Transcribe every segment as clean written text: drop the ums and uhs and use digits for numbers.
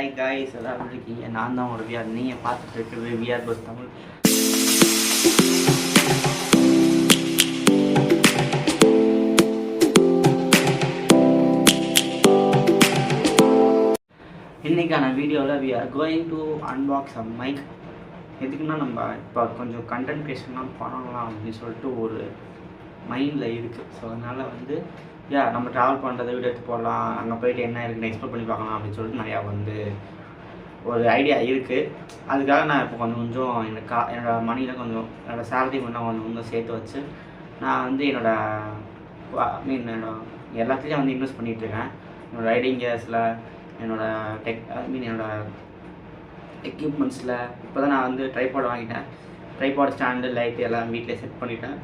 Hi guys, எல்லாரும் இருக்கீங்க. நான் தான் ஒரு விஆர். நீங்கள் பார்த்துட்டு இருக்கிறது விஆர் பஸ் தமிழ். இன்றைக்கான வீடியோவில் we are going to unbox a mic. எதுக்குன்னா நம்ம இப்போ கொஞ்சம் கண்டென்ட் கிரியேஷன்லாம் பண்ணலாம் அப்படின்னு சொல்லிட்டு ஒரு மைண்டில் இருக்குது. ஸோ அதனால் வந்து நம்ம ட்ராவல் பண்ணுறதை வீடியோ எடுத்து போடலாம், அங்கே போய்ட்டு என்ன இருக்குன்னு எக்ஸ்ப்ளோர் பண்ணி பார்க்கலாம் அப்படின்னு சொல்லிட்டு நிறையா வந்து ஒரு ஐடியா இருக்குது. அதுக்காக நான் இப்போ கொஞ்சம் என்னோடய மணியில் கொஞ்சம் என்னோடய சேலரி கொஞ்சம் சேர்த்து வச்சு நான் வந்து என்னோடய எல்லாத்துலேயும் வந்து இன்வெஸ்ட் பண்ணிகிட்ருக்கேன். என்னோடய ரைடிங் கேர்ஸில், என்னோடய என்னோடய எக்யூப்மெண்ட்ஸில். இப்போ தான் நான் வந்து ட்ரைபாட் வாங்கிட்டேன். ட்ரைபாட் ஸ்டாண்டு, லைட்டு எல்லாம் வீட்டில் செட் பண்ணிவிட்டேன்.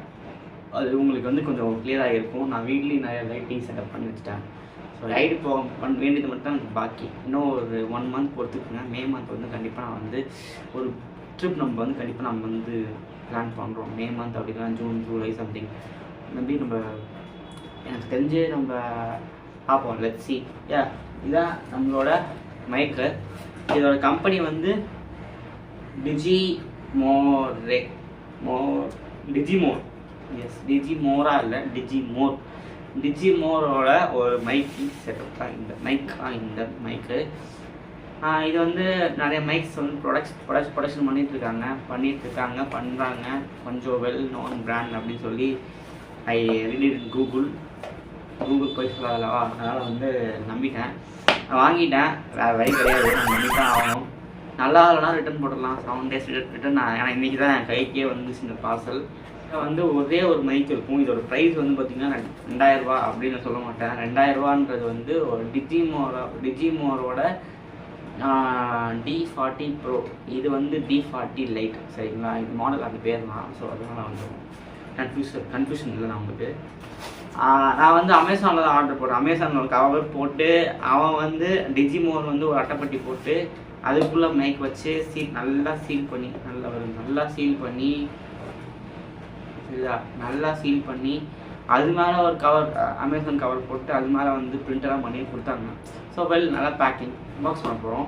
அது உங்களுக்கு வந்து கொஞ்சம் கிளியராக இருக்கும். நான் வீட்லேயும் நிறைய லைட்டிங் செட்டப் பண்ணி வச்சுட்டேன். ஸோ ரைடு பண்ண வேண்டியது மட்டும் எனக்கு பாக்கி. இன்னும் ஒரு 1 மந்த் பொறுத்துக்குங்க. மே மந்த் வந்து கண்டிப்பாக நான் வந்து ஒரு ட்ரிப் நம்ம வந்து பிளான் பண்ணுறோம். மே மந்த் அப்படின்னா ஜூன், ஜூலை சம்திங் மேபி நம்ம எனக்கு தெரிஞ்சு நம்ம பார்ப்போம். Let's see. இதான் நம்மளோட மைக்கு. இதோட கம்பெனி வந்து டிஜிமோர். எஸ், டிஜிமோரா இல்லை, டிஜிமோரோட ஒரு மைக்கு செட்டப் தான் இந்த இந்த மைக்கு. இது வந்து நிறைய மைக்ஸ் வந்து ப்ரொடக்ஷன் பண்ணுறாங்க. கொஞ்சம் வெல் நோன் பிராண்ட் அப்படின்னு சொல்லி ஐ ரீட் கூகுள் போய் சொல்லலவா, அதனால் வந்து நம்பிட்டேன், வாங்கிட்டேன். வேறு வழி கிடையாது, நான் நம்பித்தான் ஆகணும். நல்லா இல்லைனா ரிட்டன் போட்டுடலாம். 7 days ரிட்டன். ஏன்னா இன்றைக்கி தான் என் கைக்கே வந்துச்சு இந்த பார்சல். வந்து ஒரே ஒரு மைக் இருக்கும். இதோட ப்ரைஸ் வந்து பார்த்திங்கன்னா 2000 ரூபா அப்படின்னு சொல்ல மாட்டேன். 2000 ரூபான்றது வந்து ஒரு டிஜிமோரோட D40 Pro. இது வந்து D40 லைட், சரிங்களா? இது மாடல் அந்த பேர் தான். ஸோ அதனால் வந்து கன்ஃபியூஷன் இல்லை நம்மளுக்கு. நான் வந்து அமேசானில் தான் ஆர்டர் போட்டேன். அமேசானில் ஒரு கவர் போட்டு அவன் வந்து டிஜிமோர் வந்து ஒரு அட்டைப்பட்டி போட்டு அதுக்குள்ளே மைக் வச்சு நல்லா சீல் பண்ணி அது மேலே ஒரு கவர், அமேசான் கவர் போட்டு அது மேலே வந்து பிரிண்டெல்லாம் பண்ணி கொடுத்தாங்க. ஸோ நல்லா பேக்கிங் அன்பாக்ஸ் பண்ண போகிறோம்.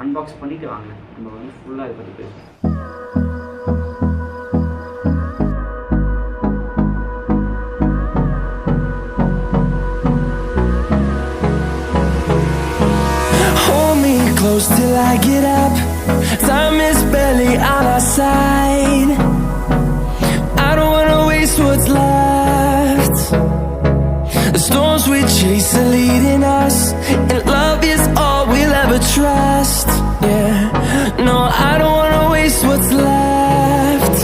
அன்பாக்ஸ் பண்ணிவிட்டு வாங்க நம்ம வந்து ஃபுல்லாக இதை பற்றி பேசுவோம். Close till I get up. Time is barely on our side. I don't wanna waste what's left. The storms we chase are leading us, and love is all we'll ever trust. Yeah, no, I don't wanna waste what's left.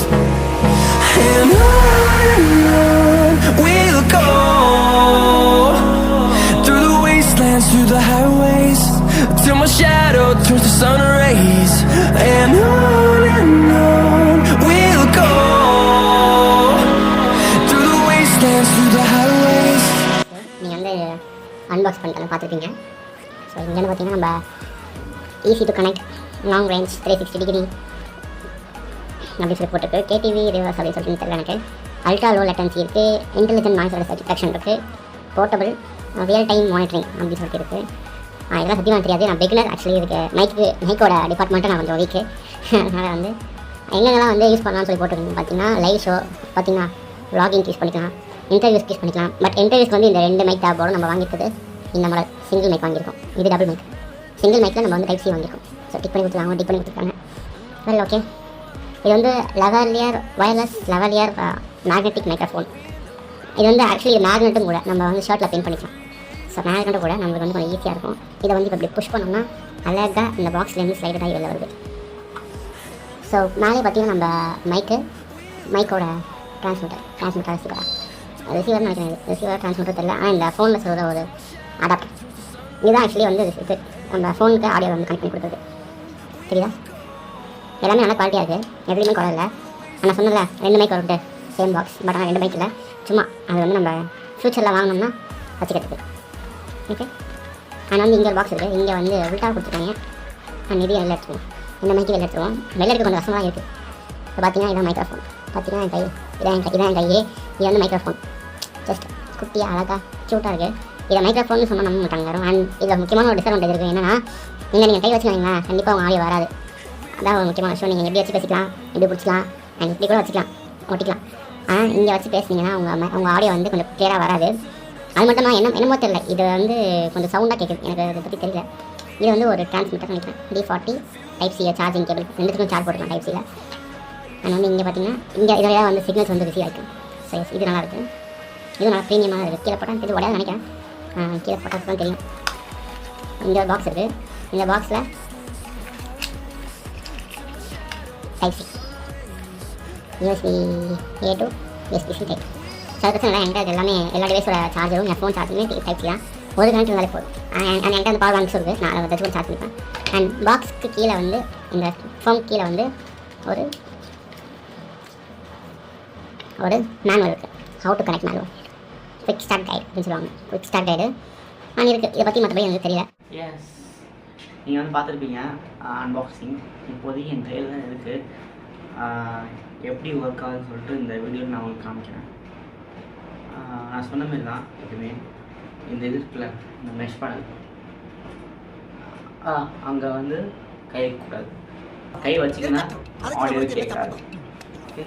And on we'll go, through the wastelands, through the highways, till my shadow turns to sun rays. And on we'll go, through the wastelands, through the highways. நீங்கள் வந்து unbox பண்ணிட்டு பார்த்துருப்பீங்க. So இங்கே வந்து பார்த்தீங்கன்னா நம்ம easy to connect, long range, 360 degree அப்படி சொல்லி போட்டிருக்கு. கேடிவி ரிவர்ஸ் அப்படின்னு சொல்லிட்டு தெரியல எனக்கு. அல்ட்ரா லோ லேட்டன்சி இருக்குது, இன்டெலிஜென்ட் நாய்ஸ் டிடெக்ஷன் இருக்குது, போர்ட்டபிள், ரியல் டைம் மானிட்டரிங் அப்படின்னு சொல்லிட்டு இருக்குது. இதெல்லாம் சத்தியமாக தெரியாது. நான் பிகினர் ஆக்சுவலி. இதுக்கு மைக்கோட டிபார்ட்மெண்ட்டை நான் கொஞ்சம் வீக்கு. அதனால் வந்து எங்கெங்கெல்லாம் வந்து யூஸ் பண்ணலாம்னு சொல்லி போட்டுருக்கீங்க பார்த்தீங்கன்னா, லைவ் ஷோ பார்த்தீங்கன்னா, வ்ளாகிங் யூஸ் பண்ணிக்கலாம், இன்டர்வியூஸ் யூஸ் பண்ணிக்கலாம். பட் இன்டர்வியூஸ்க்கு வந்து இந்த 2 மைக் தேவைப்படும். நம்ம வாங்கியிருக்குது இந்த மாடல் சிங்கிள் மைக் வாங்கியிருக்கோம். இது டபுள் மைக். சிங்கிள் மைக்கில் நம்ம வந்து டைப் சி வாங்கியிருக்கோம். ஸோ டிக் பண்ணி கொடுத்துருக்காங்க. Well, okay. இது வந்து வயர்லெஸ் லெவலியர் மேக்னெட்டிக் மைக்ரோஃபோன். இது வந்து ஆக்சுவலி இது மேக்னெட்டும் கூட. நம்ம வந்து ஷர்ட்டில் பின் பண்ணிக்கலாம். ஸோ மேக்னெட்டும் கூட நம்மளுக்கு வந்து கொஞ்சம் ஈஸியாக இருக்கும். இதை வந்து இப்போ இப்படி புஷ் பண்ணோம்னா அழகாக இந்த பாக்ஸ்லேருந்து ஸ்லைடட் ஆகி வெளில வருது. ஸோ மேலே பார்த்தீங்கன்னா நம்ம மைக்கோட ரிசீவர்னு நினைக்கிறேன். ரிசீவர் ட்ரான்ஸ்மிட்டர் தெரியல. ஆனால் இந்த ஃபோனில் சொல்கிற ஒரு அடாப்டர் இதுதான் ஆக்சுவலி வந்து இது நம்ம ஃபோனுக்கு ஆடியோ வந்து கனெக்ட் பண்ணி கொடுத்தது. சரிதா? எல்லாமே நல்லா குவாலிட்டியாக இருக்குது, எதுலேயுமே குறை இல்லை. ஆனால் சொன்னல 2 மைக் வருது சேம் பாக்ஸ். பட் ஆனால் 2 மைக் இல்லை, சும்மா அது வந்து நம்ம ஃப்யூச்சரில் வாங்கினோம்னா வச்சுக்கிறதுக்கு. ஓகே. ஆனால் வந்து இங்கே ஒரு பாக்ஸ் இருக்குது. இங்கே வந்து உள்டாக கொடுத்துருக்காங்க. நான் இதையும் வெளில எடுத்துருவோம். இந்த மைக்கு வெளில எடுத்துருவோம். வெளில எடுக்க கொஞ்சம் கஷ்டமாக இருக்குது. இப்போ பார்த்தீங்கன்னா இதான் மைக்ரோஃபோன். பார்த்தீங்கன்னா என் கை இதான் கையே. இது வந்து மைக்ரோஃபோன். ஜஸ்ட் குட்டியாக அழகாக க்யூட்டாக இருக்குது. இதை மைக்ரோஃபோன் சொன்னால் நம்ப மாட்டாங்க. அண்ட் இதில் முக்கியமான ஒரு டிஸ்அட்வான்டேஜ் இருக்குது. என்னென்னா நீங்கள் கை வச்சுக்கோங்க, கண்டிப்பாக உங்கள் ஆடியோ வராது. அதான் ஒரு முக்கியமான விஷயம். நீங்கள் எப்படி வச்சு பேசிக்கலாம், எப்படி பிடிச்சிக்கலாம், அண்ட் இப்படி கூட வச்சுக்கலாம், ஒட்டிக்கலாம். ஆனால் இங்கே வச்சு பேசுனீங்கன்னா உங்கள் ஆடியோ வந்து கொஞ்சம் கிளியராக வராது. அது மட்டும் தான் என்னமோ தெரியல, இது வந்து கொஞ்சம் சவுண்டாக கேட்குது, எனக்கு அதை பற்றி தெரியல. இது வந்து ஒரு டிரான்ஸ்மிட்டர் நினைக்கிறேன், D40 Type-C சார்ஜிங் கேபிள், ரெண்டுத்துக்கும் சார்ஜ் போட்டுக்கலாம் Type-C. அண்ட் வந்து இங்கே பார்த்தீங்கன்னா இங்கே இதெல்லாம் வந்து சிக்னல்ஸ் வந்து ரிசீவ் ஆகிருக்கு. சரி, இது நல்லா இருக்குது, இது நல்லா ப்ரீமியமாக இருக்குது. கீழே போட்டால் தெரியும், உடையாது நினைக்கிறேன், கீழே போட்டால் தான் தெரியும். இங்கே பாக்ஸ் இருக்குது, இந்த பாக்ஸில் Type-C, USB A to USB-C type. So அது பிரச்சனை இல்லை, என்கிட்ட எல்லாமே எல்லா டிவைஸோட சார்ஜரும் என் ஃபோன் சார்ஜுமே Type-C தான். ஒரு கனெக்ட் இருந்தாலே போதும். அண்ட் என்கிட்ட அந்த பவர் பேங்க்ஸ் இருக்குது, நான் அதை வச்சு கூட சார்ஜ் பண்ணிப்பேன். அண்ட் பாக்ஸுக்கு கீழே வந்து இந்த ஃபோன் கீழே வந்து ஒரு மேனுவல் இருக்குது, how to connect manual, quick start guide அப்படின்னு சொல்லுவாங்க, குவிக் ஸ்டார்ட் கைடு ஆனால் இருக்குது. இதை பற்றி மற்றபடி எனக்கு தெரியல. எஸ், நீங்கள் வந்து பார்த்துருப்பீங்க அன்பாக்சிங். இப்போதைக்கு என் கையில் தான் இருக்குது. எப்படி ஒர்க் ஆகுதுன்னு சொல்லிட்டு இந்த வீடியோவில் நான் உங்களுக்கு காமிக்கிறேன். நான் சொன்ன மாதிரி தான் எப்பவுமே இந்த இது இருக்குல்ல, இந்த மெஷ் பேனல் அங்கே வந்து கை வைக்கக்கூடாது. கை வச்சிங்கன்னா ஆடியோ கேட்காது. ஓகே,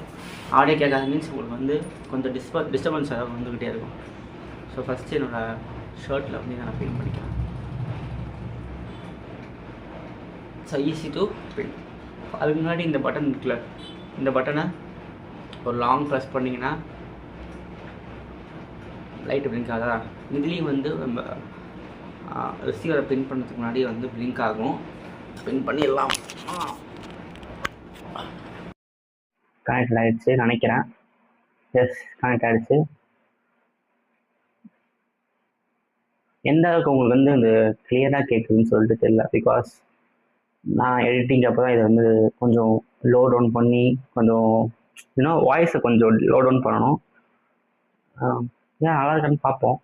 ஆடியோ கேட்காது மீன்ஸ் உங்களுக்கு வந்து கொஞ்சம் டிஸ்டர்பன்ஸ் ஏதாவது வந்துக்கிட்டே இருக்கும். ஸோ ஃபஸ்ட்டு என்னோடய ஷர்ட்டில் வந்து நான் பின் பண்ணிக்கிறேன். ஸோ ஈஸி டு பின். அதுக்கு முன்னாடி இந்த பட்டன் இருக்குல்ல, இந்த பட்டனை ஒரு லாங் ப்ரெஸ் பண்ணிங்கன்னா லைட்டு பிளிங்க் ஆகுதா. இதுலேயும் வந்து நம்ம ரிசீவரை பின் பண்ணுறதுக்கு முன்னாடி வந்து பிளிங்க் ஆகும். பின் பண்ணிடலாம். கனெக்ட் ஆகிடுச்சு நினைக்கிறேன். எஸ், கனெக்ட் ஆகிடுச்சு. எந்த அளவுக்கு உங்களுக்கு வந்து இந்த கிளியராக கேட்குதுன்னு சொல்லிட்டு தெரியல. பிகாஸ் நான் எடிட்டிங் அப்போ தான் இதை வந்து கொஞ்சம் லோ டவுன் பண்ணி கொஞ்சம் இன்னும் வாய்ஸை கொஞ்சம் லோ டவுன் பண்ணணும். ஏன் நல்லா இருக்கான்னு பார்ப்போம்.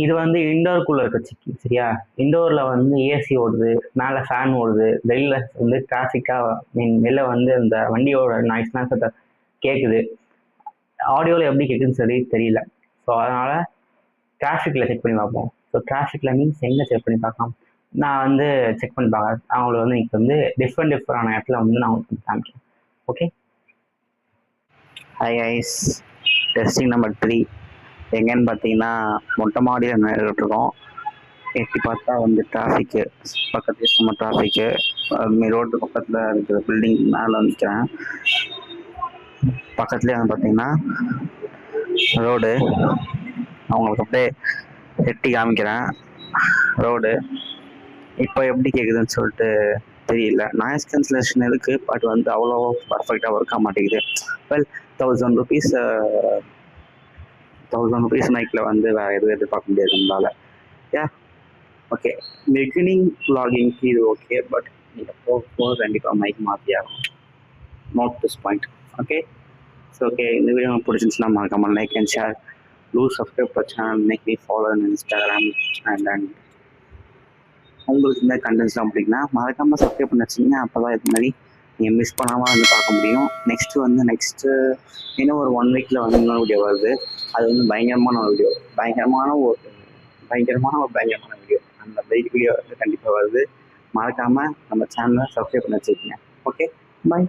இது வந்து இண்டோர் கூலர் வச்சுக்கி, சரியா? இண்டோரில் வந்து ஏசி ஓடுது, மேலே ஃபேன் ஓடுது, வெளியில் வந்து டிராஃபிக்காக வெளில வந்து இந்த வண்டியோட நாய்ஸ்லாம் கேட்குது. ஆடியோவில் எப்படி கேட்குதுன்னு சொல்லி தெரியல. ஸோ அதனால் டிராஃபிக்கில் செக் பண்ணி பார்ப்போம். ஸோ டிராஃபிக்கில் மீன்ஸ் எங்கே செக் பண்ணி பார்க்கலாம், நான் வந்து செக் பண்ணி பார்க்குறேன். அவங்களுக்கு வந்து இப்போ வந்து டிஃப்ரெண்டான இடத்துல வந்து நான் உங்களுக்கு காமிக்கிறேன். Okay, high ice, testing number 3 எங்கேன்னு பார்த்தீங்கன்னா மொட்டை மாடியில் நின்றுட்டுருக்கோம். எட்டி பார்த்தா வந்து டிராஃபிக்கு, பக்கத்துலேயே சும்மா டிராஃபிக்கு. ரோட்டு பக்கத்தில் இருக்கிற பில்டிங் மேலே நிற்கிறேன். பக்கத்துலேயே வந்து பார்த்தீங்கன்னா ரோடு. அவங்களுக்கு அப்படியே எட்டி காமிக்கிறேன் ரோடு. இப்போ எப்படி கேட்குதுன்னு சொல்லிட்டு தெரியல. நாய்ஸ் கேன்சலேஷன் இருக்குது, பட் வந்து அவ்வளோ பர்ஃபெக்டாக ஒர்க் ஆக மாட்டேங்குது. வெல், 1000 rupees மைக்கில் வந்து வேறு எதுவும் எதிர்பார்க்க முடியாது நம்மளால். யா, ஓகே, பிகினிங் vloggingக்கு இது ஓகே, பட் நீங்கள் போக கண்டிப்பாக மைக் மாற்றி ஆகும். Note this point. Okay, so okay, இந்த வீடியோ உங்களுக்கு பிடிச்சிருந்துச்சுன்னா மறக்காமல் like and share, subscribe to channel, make me follow in Instagram and உங்களுக்கு இந்த கண்டென்ட்ஸ்லாம் அப்படின்னா மறக்காமல் சப்ஸ்கிரைப் பண்ணி வச்சிங்கன்னா அப்போ தான் இது மாதிரி நீங்கள் மிஸ் பண்ணாமல் வந்து பார்க்க முடியும். நெக்ஸ்ட்டு இன்னும் ஒரு 1 வீக்கில் வந்து இன்னொரு வீடியோ வருது. அது வந்து பயங்கரமான வீடியோ, பயங்கரமான வீடியோ. அந்த வீடியோ வந்து கண்டிப்பாக வருது. மறக்காமல் நம்ம சேனலை சப்ஸ்கிரைப் பண்ணி வச்சுக்கோங்க. ஓகே, பாய்.